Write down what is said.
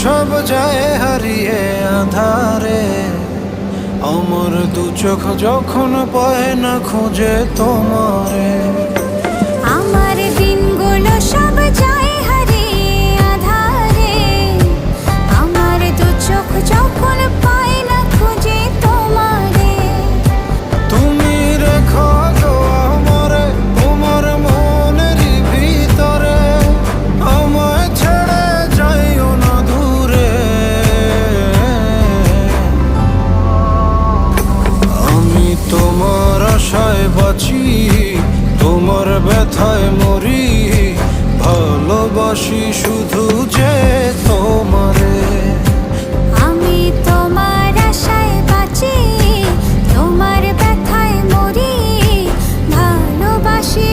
সব যায় হারিয়ে আধারে, আমার দু চোখ যখন পায় না খুঁজে তোমারে। আমার দিনগুলো সব যায় হারিয়ে আঁধারে, আমার দু চোখ যখন পায় না খুঁজে তোমারে। তুমি রেখো গো আমারে তোমার মনেরই ভিতরে, আমায় ছেড়ে যাইও না দূরে। আমি তোমার আশায় বাঁচি, তোমার ব্যথায় মরি, ভালোবাসি শুধু